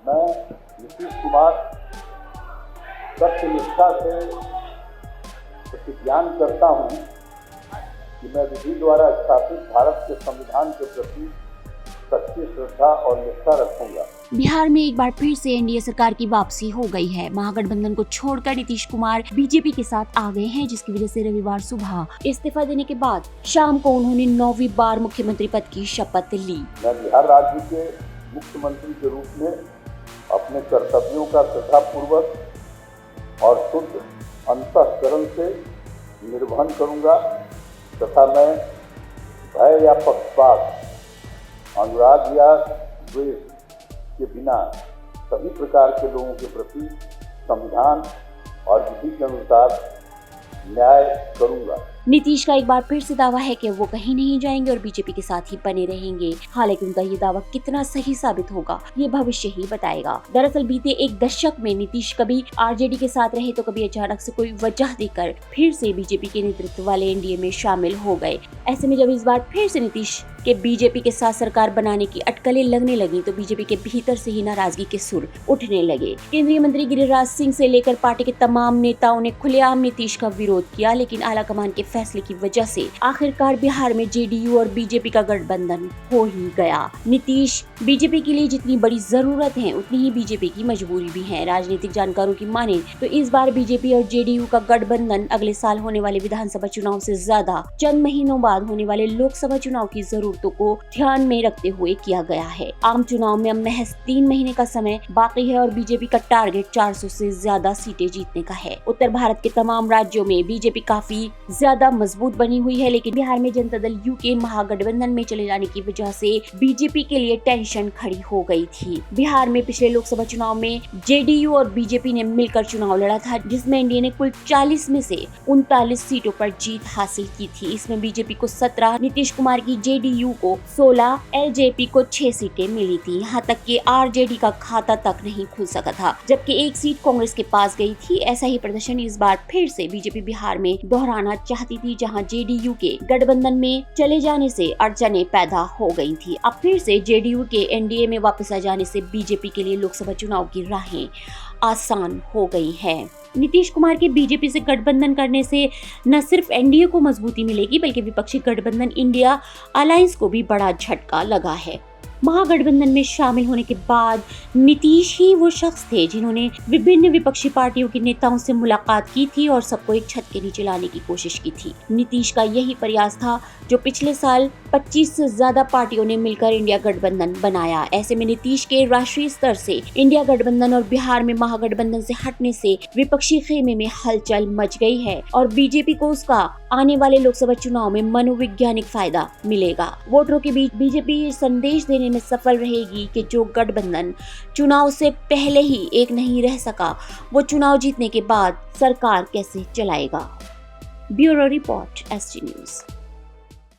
मैं नीतीश कुमार सत्यनिष्ठा से प्रतिज्ञान करता हूं कि मैं विधि द्वारा स्थापित भारत के संविधान के प्रति सच्ची श्रद्धा और निष्ठा रखूंगा। बिहार में एक बार फिर से एनडीए सरकार की वापसी हो गई है। महागठबंधन को छोड़कर नीतीश कुमार बीजेपी के साथ आ गए हैं, जिसकी वजह से रविवार सुबह इस्तीफा देने के बाद शाम को उन्होंने 9वीं बार मुख्यमंत्री पद की शपथ ली। मैं बिहार राज्य के मुख्यमंत्री के रूप में अपने कर्तव्यों का श्रद्धापूर्वक और शुद्ध अंतःकरण से निर्वहन करूंगा तथा मैं भय या पक्षपात, अनुराग या द्वेष के बिना सभी प्रकार के लोगों के प्रति संविधान और विधि के अनुसार न्याय करूंगा। नीतीश का एक बार फिर से दावा है कि वो कहीं नहीं जाएंगे और बीजेपी के साथ ही बने रहेंगे। हालांकि उनका ये दावा कितना सही साबित होगा, ये भविष्य ही बताएगा। दरअसल बीते एक दशक में नीतीश कभी आरजेडी के साथ रहे तो कभी अचानक से कोई वजह देकर फिर से बीजेपी के नेतृत्व वाले एनडीए में शामिल हो गए। ऐसे में जब इस बार फिर से नीतीश के बीजेपी के साथ सरकार बनाने की अटकलें लगने लगी तो बीजेपी के भीतर से ही नाराजगी के सुर उठने लगे। केंद्रीय मंत्री गिरिराज सिंह से लेकर पार्टी के तमाम नेताओं ने खुलेआम नीतीश का विरोध किया, लेकिन आलाकमान के फैसले की वजह से आखिरकार बिहार में जेडीयू और बीजेपी का गठबंधन हो ही गया। नीतीश बीजेपी के लिए जितनी बड़ी जरूरत है उतनी ही बीजेपी की मजबूरी भी है। राजनीतिक जानकारों की माने तो इस बार बीजेपी और जेडीयू का गठबंधन अगले साल होने वाले विधानसभा चुनाव से ज्यादा चंद महीनों बाद होने वाले लोकसभा चुनाव की जरूरतों को ध्यान में रखते हुए किया गया है। आम चुनाव में अब महज 3 महीने का समय बाकी है और बीजेपी का टारगेट 400 से ज्यादा सीटें जीतने का है। उत्तर भारत के तमाम राज्यों में बीजेपी काफी ज्यादा मजबूत बनी हुई है, लेकिन बिहार में जनता दल यू के महागठबंधन में चले जाने की वजह से बीजेपी के लिए टेंशन खड़ी हो गई थी। बिहार में पिछले लोकसभा चुनाव में जेडीयू और बीजेपी ने मिलकर चुनाव लड़ा था, जिसमें एनडीए ने कुल 40 में से 39 सीटों पर जीत हासिल की थी। इसमें बीजेपी को 17, नीतीश कुमार की जेडीयू को 16, एलजेपी को 6 सीटें मिली थी। यहाँ तक कि आरजेडी का खाता तक नहीं खुल सका था, जबकि एक सीट कांग्रेस के पास गई थी। ऐसा ही प्रदर्शन इस बार फिर से बीजेपी बिहार में दोहराना चाहती थी, जहां जेडीयू के गठबंधन में चले जाने से अड़चनें पैदा हो गई थी। अब फिर से जेडीयू के एनडीए में वापस आ जाने से बीजेपी के लिए लोकसभा चुनाव की राहें आसान हो गई है। नीतीश कुमार के बीजेपी से गठबंधन करने से न सिर्फ एनडीए को मजबूती मिलेगी, बल्कि विपक्षी गठबंधन इंडिया अलायंस को भी बड़ा झटका लगा है। महागठबंधन में शामिल होने के बाद नीतीश ही वो शख्स थे जिन्होंने विभिन्न विपक्षी पार्टियों के नेताओं से मुलाकात की थी और सबको एक छत के नीचे लाने की कोशिश की थी। नीतीश का यही प्रयास था जो पिछले साल 25 से ज्यादा पार्टियों ने मिलकर इंडिया गठबंधन बनाया। ऐसे में नीतीश के राष्ट्रीय स्तर से इंडिया गठबंधन और बिहार में महागठबंधन से हटने से विपक्षी खेमे में हलचल मच गई है और बीजेपी को उसका आने वाले लोकसभा चुनाव में मनोवैज्ञानिक फायदा मिलेगा। वोटरों के बीच बीजेपी ये संदेश देने में सफल रहेगी कि जो गठबंधन चुनाव से पहले ही एक नहीं रह सका, वो चुनाव जीतने के बाद सरकार कैसे चलाएगा। Bureau report, ST news.